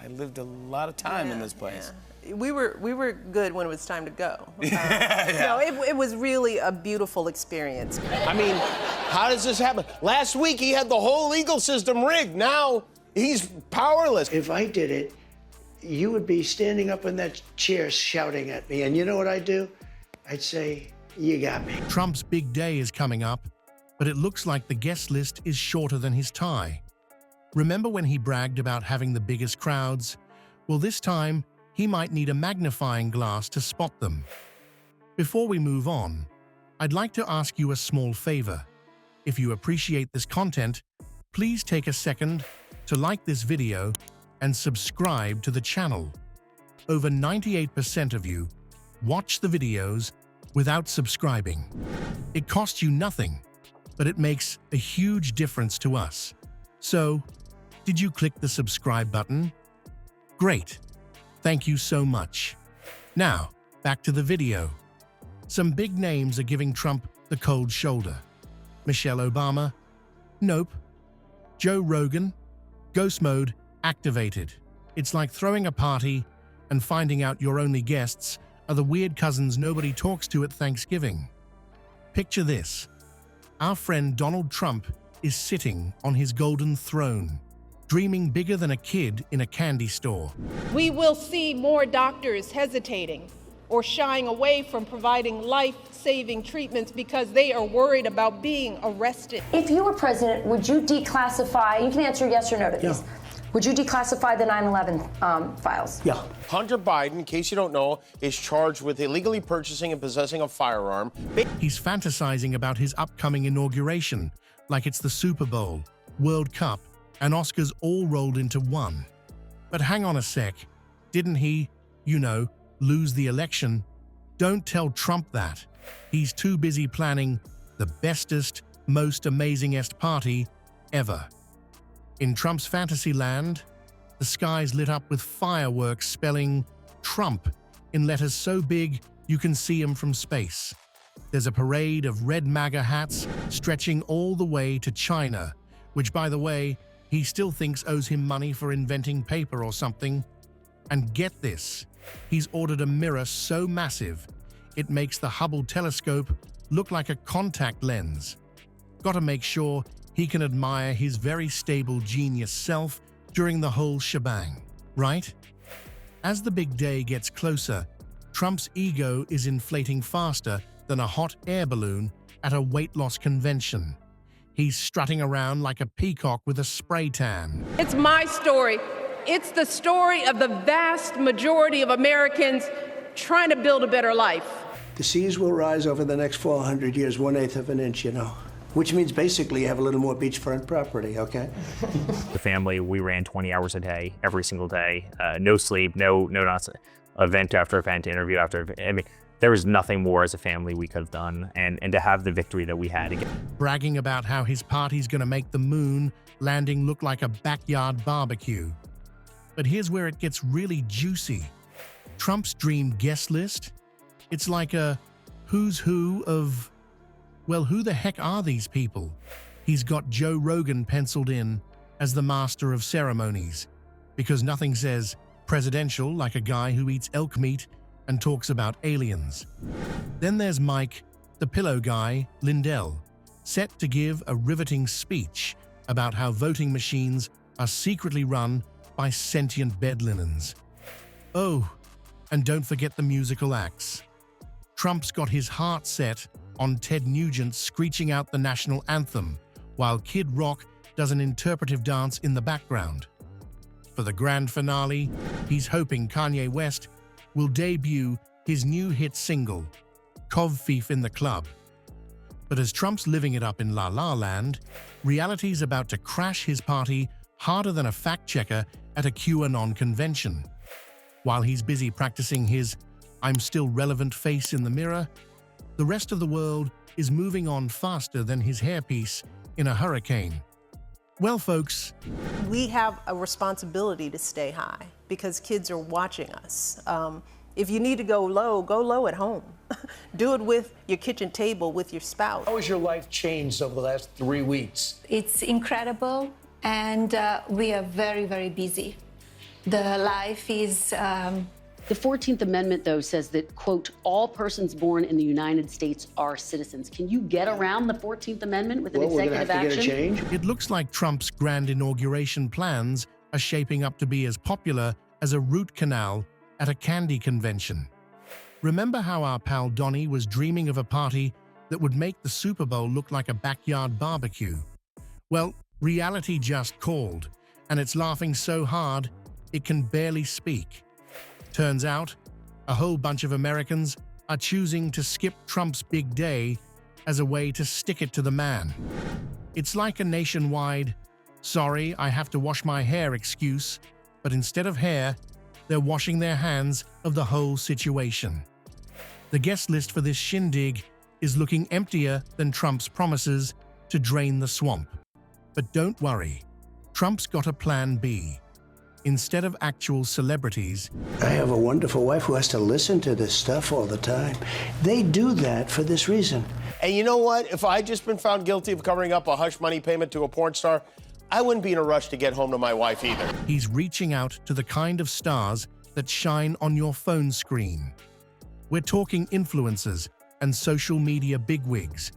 I lived a lot of time in this place. Yeah. We were good when it was time to go. Yeah. No, it was really a beautiful experience. I mean, how does this happen? Last week, he had the whole legal system rigged. Now, he's powerless. If I did it, you would be standing up in that chair shouting at me. And you know what I'd do? I'd say, you got me. Trump's big day is coming up, but it looks like the guest list is shorter than his tie. Remember when he bragged about having the biggest crowds? Well, this time, he might need a magnifying glass to spot them. Before we move on, I'd like to ask you a small favor. If you appreciate this content, please take a second to like this video and subscribe to the channel. Over 98% of you watch the videos without subscribing. It costs you nothing, but it makes a huge difference to us. So, did you click the subscribe button? Great. Thank you so much. Now, back to the video. Some big names are giving Trump the cold shoulder. Michelle Obama? Nope. Joe Rogan? Ghost mode activated. It's like throwing a party and finding out your only guests are the weird cousins nobody talks to at Thanksgiving. Picture this. Our friend Donald Trump is sitting on his golden throne, dreaming bigger than a kid in a candy store. We will see more doctors hesitating or shying away from providing life-saving treatments because they are worried about being arrested. If you were president, would you declassify, you can answer yes or no to these, would you declassify the 9/11 files? Yeah. Hunter Biden, in case you don't know, is charged with illegally purchasing and possessing a firearm. He's fantasizing about his upcoming inauguration, like it's the Super Bowl, World Cup, and Oscars all rolled into one. But hang on a sec, didn't he, lose the election? Don't tell Trump that. He's too busy planning the bestest, most amazingest party ever. In Trump's fantasy land, the sky's lit up with fireworks spelling Trump in letters so big you can see him from space. There's a parade of red MAGA hats stretching all the way to China, which, by the way, he still thinks owes him money for inventing paper or something. And get this, he's ordered a mirror so massive, it makes the Hubble telescope look like a contact lens. Gotta make sure he can admire his very stable genius self during the whole shebang, right? As the big day gets closer, Trump's ego is inflating faster than a hot air balloon at a weight loss convention. He's strutting around like a peacock with a spray tan. It's my story. It's the story of the vast majority of Americans trying to build a better life. The seas will rise over the next 400 years, 1/8 of an inch, Which means basically you have a little more beachfront property, okay? The family, we ran 20 hours a day, every single day. No sleep, no nonsense. Event after event, interview after event. I mean, there was nothing more as a family we could have done. And to have the victory that we had again. Bragging about how his party's gonna make the moon landing look like a backyard barbecue. But here's where it gets really juicy. Trump's dream guest list? It's like a who's who of, well, who the heck are these people? He's got Joe Rogan penciled in as the master of ceremonies, because nothing says presidential like a guy who eats elk meat and talks about aliens. Then there's Mike, the pillow guy, Lindell, set to give a riveting speech about how voting machines are secretly run by sentient bed linens. Oh, and don't forget the musical acts. Trump's got his heart set on Ted Nugent screeching out the national anthem, while Kid Rock does an interpretive dance in the background. For the grand finale, he's hoping Kanye West will debut his new hit single, Cov Thief in the Club. But as Trump's living it up in La La Land, reality's about to crash his party harder than a fact-checker at a QAnon convention. While he's busy practicing his I'm still relevant face in the mirror, the rest of the world is moving on faster than his hairpiece in a hurricane. Well, folks, We have a responsibility to stay high because kids are watching us. If you need to go low at home. Do it with your kitchen table, with your spouse. How has your life changed over the last 3 weeks? It's incredible, and we are very, very busy. The life is... The 14th Amendment, though, says that, quote, all persons born in the United States are citizens. Can you get around the 14th Amendment with an executive action? We're going to have to get a change. It looks like Trump's grand inauguration plans are shaping up to be as popular as a root canal at a candy convention. Remember how our pal Donnie was dreaming of a party that would make the Super Bowl look like a backyard barbecue? Well, reality just called, and it's laughing so hard it can barely speak. Turns out, a whole bunch of Americans are choosing to skip Trump's big day as a way to stick it to the man. It's like a nationwide, sorry, I have to wash my hair excuse, but instead of hair, they're washing their hands of the whole situation. The guest list for this shindig is looking emptier than Trump's promises to drain the swamp. But don't worry, Trump's got a plan B. Instead of actual celebrities, I have a wonderful wife who has to listen to this stuff all the time. They do that for this reason. And you know what? If I'd just been found guilty of covering up a hush money payment to a porn star, I wouldn't be in a rush to get home to my wife either. he's reaching out to the kind of stars that shine on your phone screen. We're talking influencers and social media bigwigs.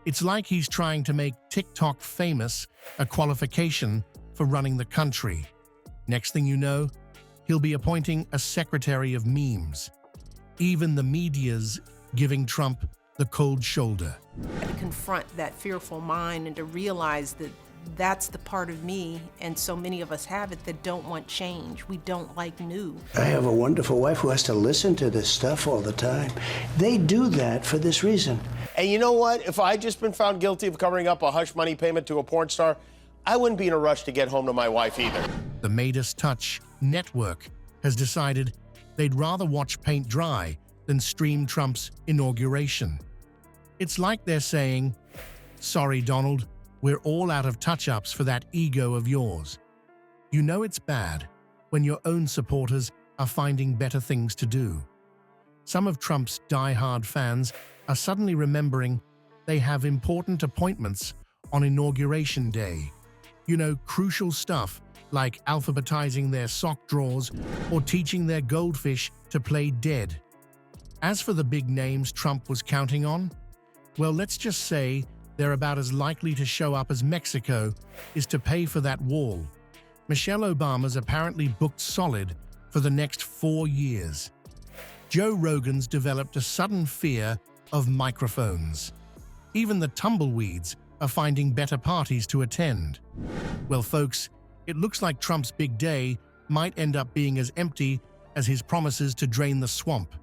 It's like he's trying to make TikTok famous a qualification for running the country. Next thing you know, he'll be appointing a secretary of memes. Even the media's giving Trump the cold shoulder. To confront that fearful mind and to realize that that's the part of me, and so many of us have it, that don't want change. We don't like new. I have a wonderful wife who has to listen to this stuff all the time. They do that for this reason. And you know what? If I'd just been found guilty of covering up a hush money payment to a porn star, I wouldn't be in a rush to get home to my wife either. The Midas Touch network has decided they'd rather watch paint dry than stream Trump's inauguration. It's like they're saying, sorry, Donald, we're all out of touch-ups for that ego of yours. You know it's bad when your own supporters are finding better things to do. Some of Trump's die-hard fans are suddenly remembering they have important appointments on Inauguration Day. You know, crucial stuff like alphabetizing their sock drawers or teaching their goldfish to play dead. As for the big names Trump was counting on, well, let's just say they're about as likely to show up as Mexico is to pay for that wall. Michelle Obama's apparently booked solid for the next 4 years. Joe Rogan's developed a sudden fear of microphones. Even the tumbleweeds are finding better parties to attend. Well, folks, it looks like Trump's big day might end up being as empty as his promises to drain the swamp.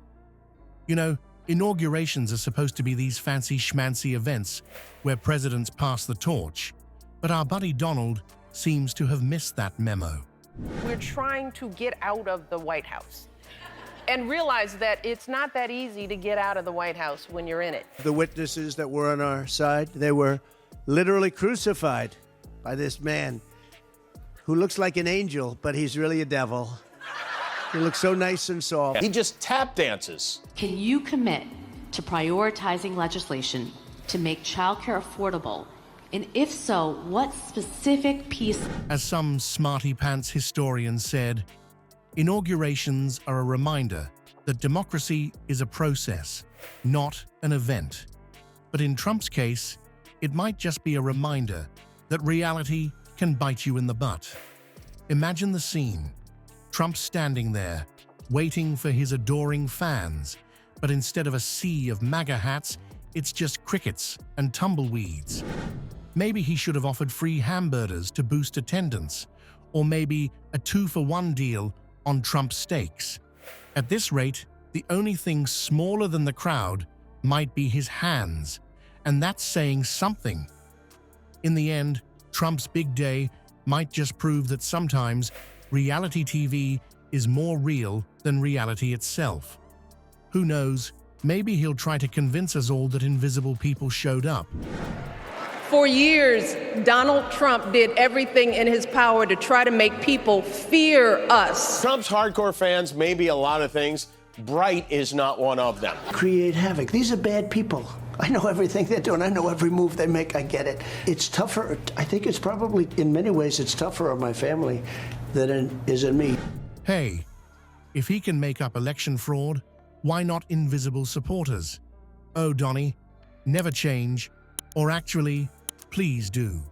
You know, inaugurations are supposed to be these fancy schmancy events where presidents pass the torch, but our buddy Donald seems to have missed that memo. We're trying to get out of the White House and realize that it's not that easy to get out of the White House when you're in it. The witnesses that were on our side, they were literally crucified by this man who looks like an angel, but he's really a devil. He looks so nice and soft. He just tap dances. Can you commit to prioritizing legislation to make childcare affordable? And if so, what specific piece? As some smarty-pants historian said, inaugurations are a reminder that democracy is a process, not an event. But in Trump's case, it might just be a reminder that reality can bite you in the butt. Imagine the scene. Trump standing there, waiting for his adoring fans, but instead of a sea of MAGA hats, it's just crickets and tumbleweeds. Maybe he should have offered free hamburgers to boost attendance, or maybe a 2-for-1 deal on Trump steaks. At this rate, the only thing smaller than the crowd might be his hands, and that's saying something. In the end, Trump's big day might just prove that sometimes reality TV is more real than reality itself. Who knows, maybe he'll try to convince us all that invisible people showed up. For years, Donald Trump did everything in his power to try to make people fear us. Trump's hardcore fans may be a lot of things. Bright is not one of them. Create havoc. These are bad people. I know everything they're doing. I know every move they make. I get it. It's tougher. I think it's probably, in many ways, it's tougher on my family than it is in me. Hey, if he can make up election fraud, why not invisible supporters? Oh, Donnie, never change, or actually, please do.